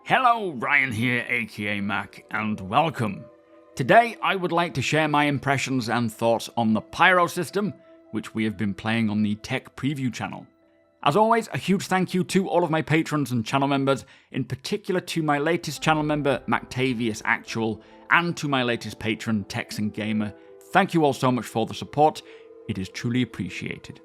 Hello, Ryan here, aka Mac, and welcome. Today I would like to share my impressions and thoughts on the Pyro system, which we have been playing on the Tech Preview channel. As always, a huge thank you to all of my patrons and channel members, in particular to my latest channel member, Mactavius Actual, and to my latest patron, Texan Gamer. Thank you all so much for the support, it is truly appreciated.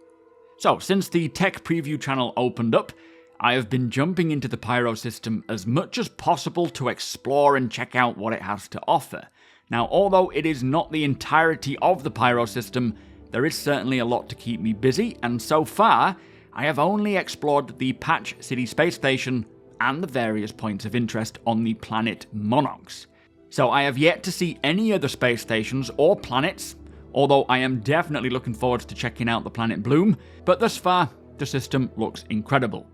So, since the Tech Preview channel opened up, I have been jumping into the Pyro system as much as possible to explore and check out what it has to offer. Now, although it is not the entirety of the Pyro system, there is certainly a lot to keep me busy, and so far, I have only explored the Patch City space station and the various points of interest on the planet Monox. So I have yet to see any other space stations or planets, although I am definitely looking forward to checking out the planet Bloom, but thus far, the system looks incredible.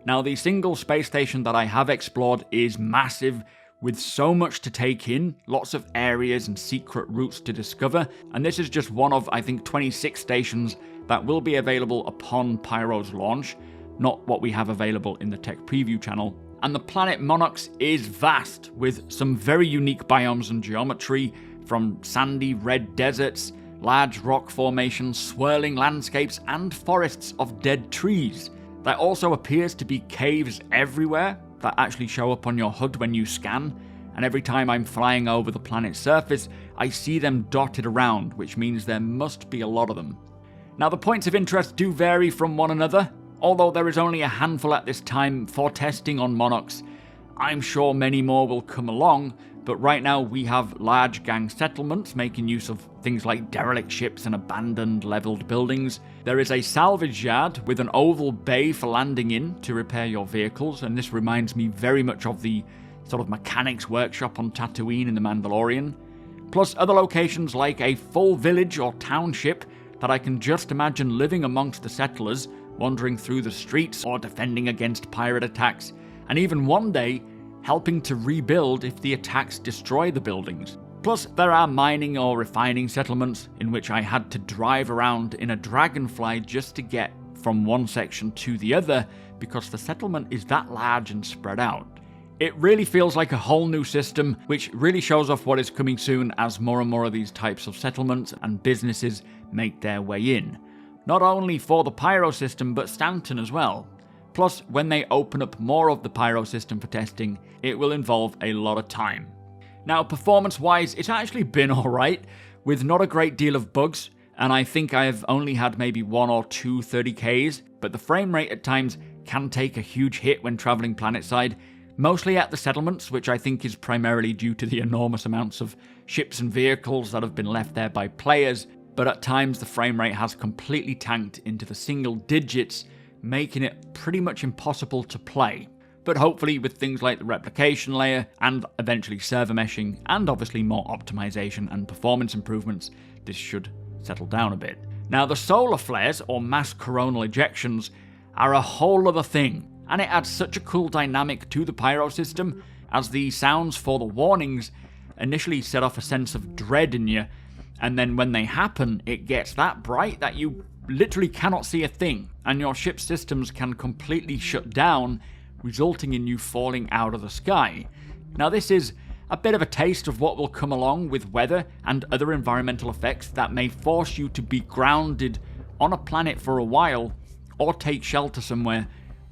Now, the single space station that I have explored is massive, with so much to take in, lots of areas and secret routes to discover, and this is just one of, I think, 26 stations that will be available upon Pyro's launch, not what we have available in the Tech Preview channel. And the planet Monox is vast, with some very unique biomes and geometry, from sandy red deserts, large rock formations, swirling landscapes, and forests of dead trees. There also appears to be caves everywhere that actually show up on your HUD when you scan, and every time I'm flying over the planet's surface, I see them dotted around, which means there must be a lot of them. Now, the points of interest do vary from one another, although there is only a handful at this time for testing on Monox. I'm sure many more will come along, but right now we have large gang settlements making use of things like derelict ships and abandoned leveled buildings. There is a salvage yard with an oval bay for landing in to repair your vehicles, and this reminds me very much of the sort of mechanics workshop on Tatooine in The Mandalorian. Plus other locations like a full village or township that I can just imagine living amongst the settlers, wandering through the streets or defending against pirate attacks, and even one day helping to rebuild if the attacks destroy the buildings. Plus, there are mining or refining settlements in which I had to drive around in a dragonfly just to get from one section to the other because the settlement is that large and spread out. It really feels like a whole new system, which really shows off what is coming soon as more and more of these types of settlements and businesses make their way in. Not only for the Pyro system, but Stanton as well. Plus, when they open up more of the Pyro system for testing, it will involve a lot of time. Now, performance-wise, it's actually been alright, with not a great deal of bugs, and I think I've only had maybe 1 or 2 30Ks, but the frame rate at times can take a huge hit when travelling planetside, mostly at the settlements, which I think is primarily due to the enormous amounts of ships and vehicles that have been left there by players, but at times the frame rate has completely tanked into the single digits, making it pretty much impossible to play. But hopefully with things like the replication layer and eventually server meshing and obviously more optimization and performance improvements, this should settle down a bit. Now, the solar flares or mass coronal ejections are a whole other thing, and it adds such a cool dynamic to the Pyro system, as the sounds for the warnings initially set off a sense of dread in you, and then when they happen, it gets that bright that you literally cannot see a thing, and your ship's systems can completely shut down, resulting in you falling out of the sky. Now, this is a bit of a taste of what will come along with weather and other environmental effects that may force you to be grounded on a planet for a while, or take shelter somewhere,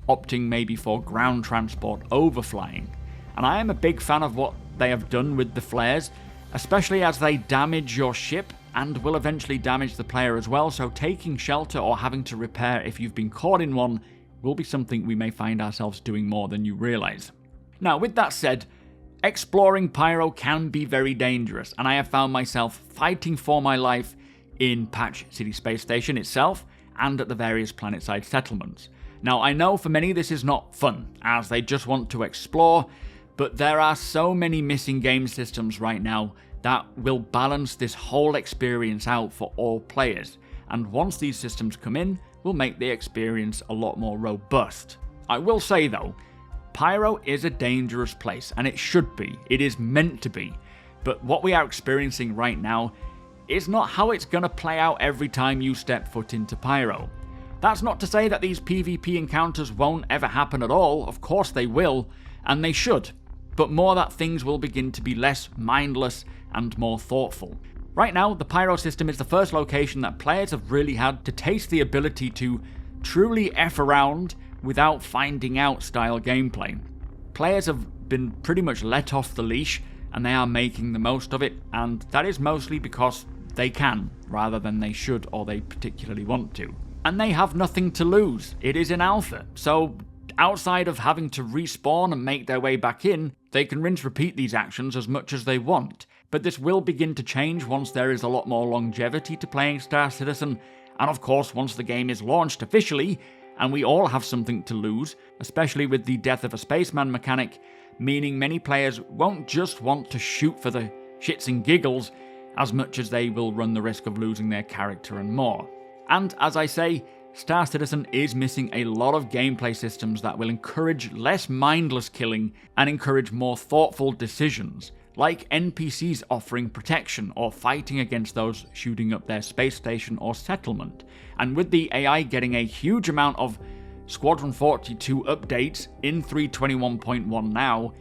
opting maybe for ground transport over flying. And I am a big fan of what they have done with the flares, especially as they damage your ship and will eventually damage the player as well, so taking shelter or having to repair if you've been caught in one will be something we may find ourselves doing more than you realise. Now, with that said, exploring Pyro can be very dangerous, and I have found myself fighting for my life in Patch City Space Station itself and at the various planetside settlements. Now, I know for many this is not fun, as they just want to explore, but there are so many missing game systems right now that will balance this whole experience out for all players, and once these systems come in, will make the experience a lot more robust. I will say though, Pyro is a dangerous place, and it should be, it is meant to be, but what we are experiencing right now is not how it's going to play out every time you step foot into Pyro. That's not to say that these PvP encounters won't ever happen at all, of course they will, and they should, but more that things will begin to be less mindless and more thoughtful. Right now, the Pyro system is the first location that players have really had to taste the ability to truly F around without finding out style gameplay. Players have been pretty much let off the leash, and they are making the most of it, and that is mostly because they can, rather than they should or they particularly want to. And they have nothing to lose. It is an alpha, so outside of having to respawn and make their way back in, they can rinse-repeat these actions as much as they want. But this will begin to change once there is a lot more longevity to playing Star Citizen, and of course once the game is launched officially, and we all have something to lose, especially with the death of a spaceman mechanic, meaning many players won't just want to shoot for the shits and giggles as much as they will run the risk of losing their character and more. And as I say, Star Citizen is missing a lot of gameplay systems that will encourage less mindless killing and encourage more thoughtful decisions, like NPCs offering protection or fighting against those shooting up their space station or settlement. And with the AI getting a huge amount of Squadron 42 updates in 3.21.1 now,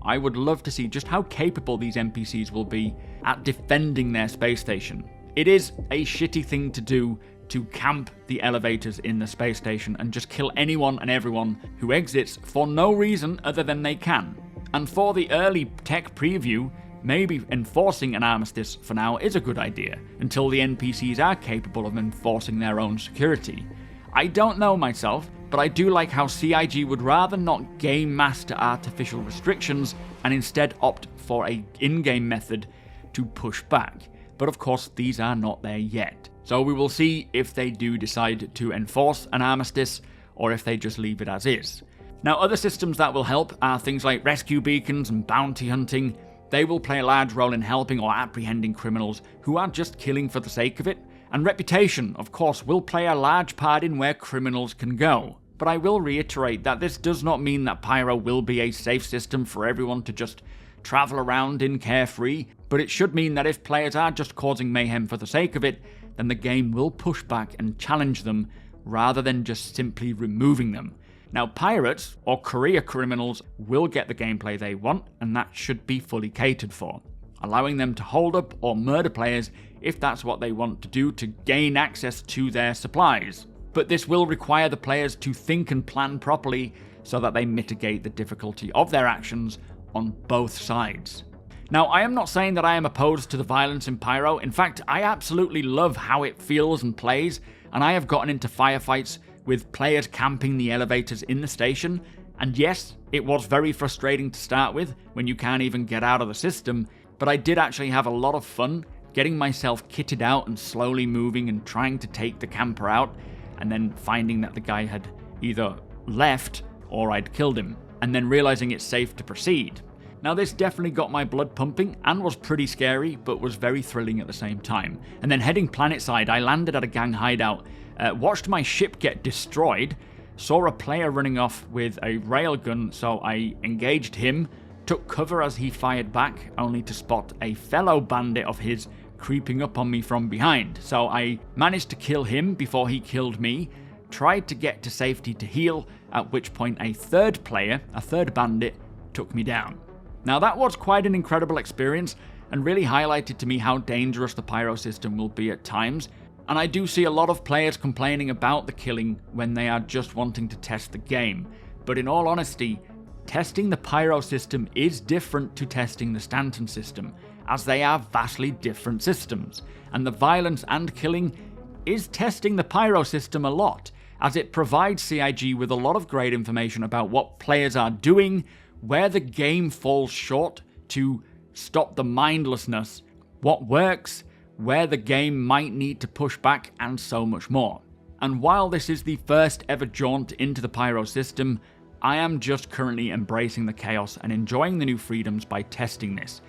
I would love to see just how capable these NPCs will be at defending their space station. It is a shitty thing to do to camp the elevators in the space station and just kill anyone and everyone who exits for no reason other than they can. And for the early tech preview, maybe enforcing an armistice for now is a good idea, until the NPCs are capable of enforcing their own security. I don't know myself, but I do like how CIG would rather not game master artificial restrictions and instead opt for a in-game method to push back. But of course, these are not there yet. So we will see if they do decide to enforce an armistice or if they just leave it as is. Now, other systems that will help are things like rescue beacons and bounty hunting. They will play a large role in helping or apprehending criminals who are just killing for the sake of it. And reputation, of course, will play a large part in where criminals can go. But I will reiterate that this does not mean that Pyro will be a safe system for everyone to just travel around in carefree, but it should mean that if players are just causing mayhem for the sake of it, then the game will push back and challenge them rather than just simply removing them. Now, pirates or career criminals will get the gameplay they want, and that should be fully catered for, allowing them to hold up or murder players if that's what they want to do to gain access to their supplies. But this will require the players to think and plan properly so that they mitigate the difficulty of their actions on both sides. Now, I am not saying that I am opposed to the violence in Pyro. In fact, I absolutely love how it feels and plays, and I have gotten into firefights with players camping the elevators in the station, and yes, it was very frustrating to start with when you can't even get out of the system, but I did actually have a lot of fun getting myself kitted out and slowly moving and trying to take the camper out, and then finding that the guy had either left or I'd killed him, and then realizing it's safe to proceed. Now, this definitely got my blood pumping and was pretty scary, but was very thrilling at the same time. And then heading planetside, I landed at a gang hideout, watched my ship get destroyed, saw a player running off with a railgun, so I engaged him, took cover as he fired back, only to spot a fellow bandit of his creeping up on me from behind. So I managed to kill him before he killed me, tried to get to safety to heal, at which point a third bandit, took me down. Now, that was quite an incredible experience and really highlighted to me how dangerous the Pyro system will be at times, and I do see a lot of players complaining about the killing when they are just wanting to test the game. But in all honesty, testing the Pyro system is different to testing the Stanton system, as they are vastly different systems, and the violence and killing is testing the Pyro system a lot, as it provides CIG with a lot of great information about what players are doing, where the game falls short to stop the mindlessness, what works, where the game might need to push back, and so much more. And while this is the first ever jaunt into the Pyro system, I am just currently embracing the chaos and enjoying the new freedoms by testing this.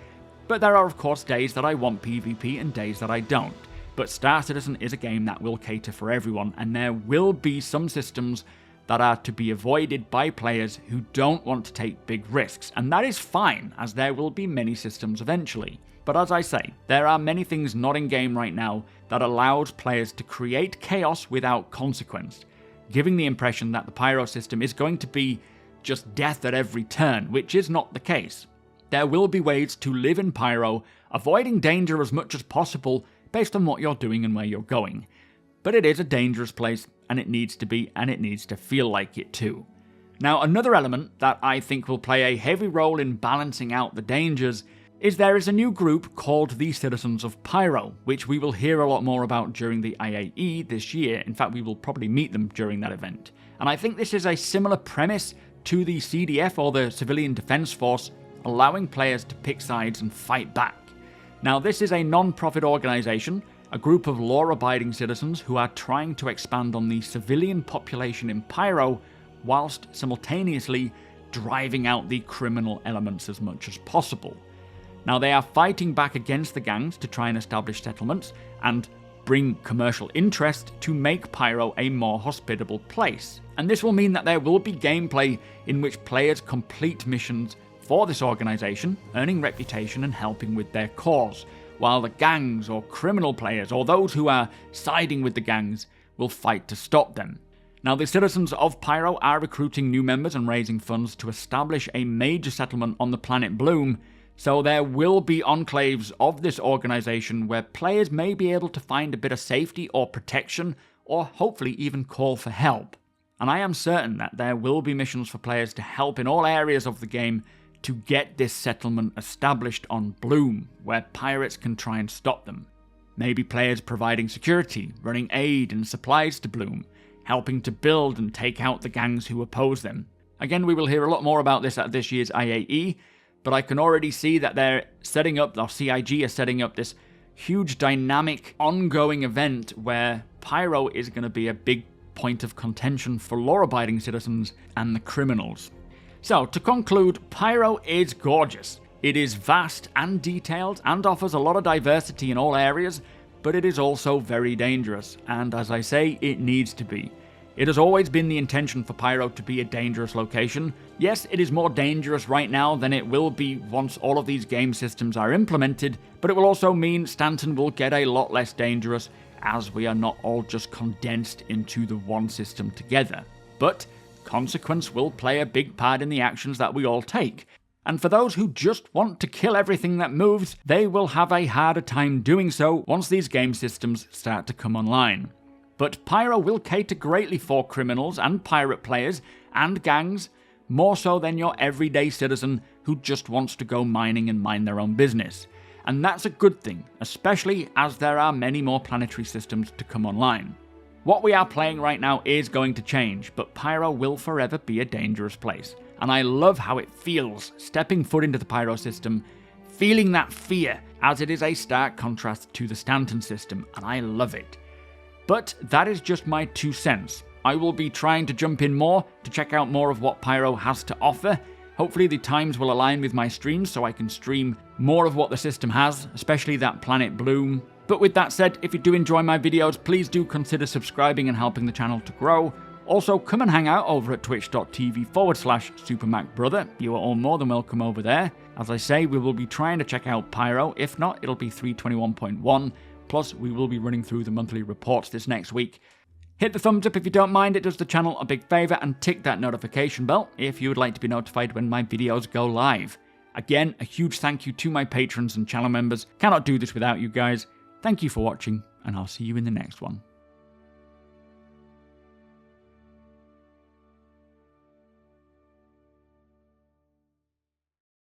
But there are of course days that I want PvP and days that I don't. But Star Citizen is a game that will cater for everyone, and there will be some systems that are to be avoided by players who don't want to take big risks, and that is fine, as there will be many systems eventually. But as I say, there are many things not in game right now that allows players to create chaos without consequence, giving the impression that the Pyro system is going to be just death at every turn, which is not the case. There will be ways to live in Pyro, avoiding danger as much as possible based on what you're doing and where you're going. But it is a dangerous place, and it needs to be, and it needs to feel like it too. Now, another element that I think will play a heavy role in balancing out the dangers is there is a new group called the Citizens of Pyro, which we will hear a lot more about during the IAE this year. In fact, we will probably meet them during that event. And I think this is a similar premise to the CDF, or the Civilian Defense Force, allowing players to pick sides and fight back. Now, this is a non-profit organization, a group of law-abiding citizens who are trying to expand on the civilian population in Pyro, whilst simultaneously driving out the criminal elements as much as possible. Now, they are fighting back against the gangs to try and establish settlements and bring commercial interest to make Pyro a more hospitable place. And this will mean that there will be gameplay in which players complete missions for this organization, earning reputation and helping with their cause, while the gangs or criminal players, or those who are siding with the gangs, will fight to stop them. Now, the Citizens of Pyro are recruiting new members and raising funds to establish a major settlement on the planet Bloom, so there will be enclaves of this organization where players may be able to find a bit of safety or protection, or hopefully even call for help. And I am certain that there will be missions for players to help in all areas of the game to get this settlement established on Bloom, where pirates can try and stop them. Maybe players providing security, running aid and supplies to Bloom, helping to build and take out the gangs who oppose them. Again, we will hear a lot more about this at this year's IAE, but I can already see that they're setting up, or CIG are setting up this huge dynamic ongoing event where Pyro is going to be a big point of contention for law-abiding citizens and the criminals. So, to conclude, Pyro is gorgeous. It is vast and detailed and offers a lot of diversity in all areas, but it is also very dangerous, and as I say, it needs to be. It has always been the intention for Pyro to be a dangerous location. Yes, it is more dangerous right now than it will be once all of these game systems are implemented, but it will also mean Stanton will get a lot less dangerous as we are not all just condensed into the one system together. But consequence will play a big part in the actions that we all take. And for those who just want to kill everything that moves, they will have a harder time doing so once these game systems start to come online. But Pyro will cater greatly for criminals and pirate players and gangs, more so than your everyday citizen who just wants to go mining and mind their own business. And that's a good thing, especially as there are many more planetary systems to come online. What we are playing right now is going to change, but Pyro will forever be a dangerous place. And I love how it feels stepping foot into the Pyro system, feeling that fear, as it is a stark contrast to the Stanton system, and I love it. But that is just my 2 cents. I will be trying to jump in more to check out more of what Pyro has to offer. Hopefully the times will align with my streams so I can stream more of what the system has, especially that planet Bloom. But with that said, if you do enjoy my videos, please do consider subscribing and helping the channel to grow. Also, come and hang out over at twitch.tv/supermacbrother. You are all more than welcome over there. As I say, we will be trying to check out Pyro. If not, it'll be 321.1. Plus, we will be running through the monthly reports this next week. Hit the thumbs up if you don't mind, it does the channel a big favour, and tick that notification bell if you would like to be notified when my videos go live. Again, a huge thank you to my patrons and channel members. Cannot do this without you guys. Thank you for watching, and I'll see you in the next one.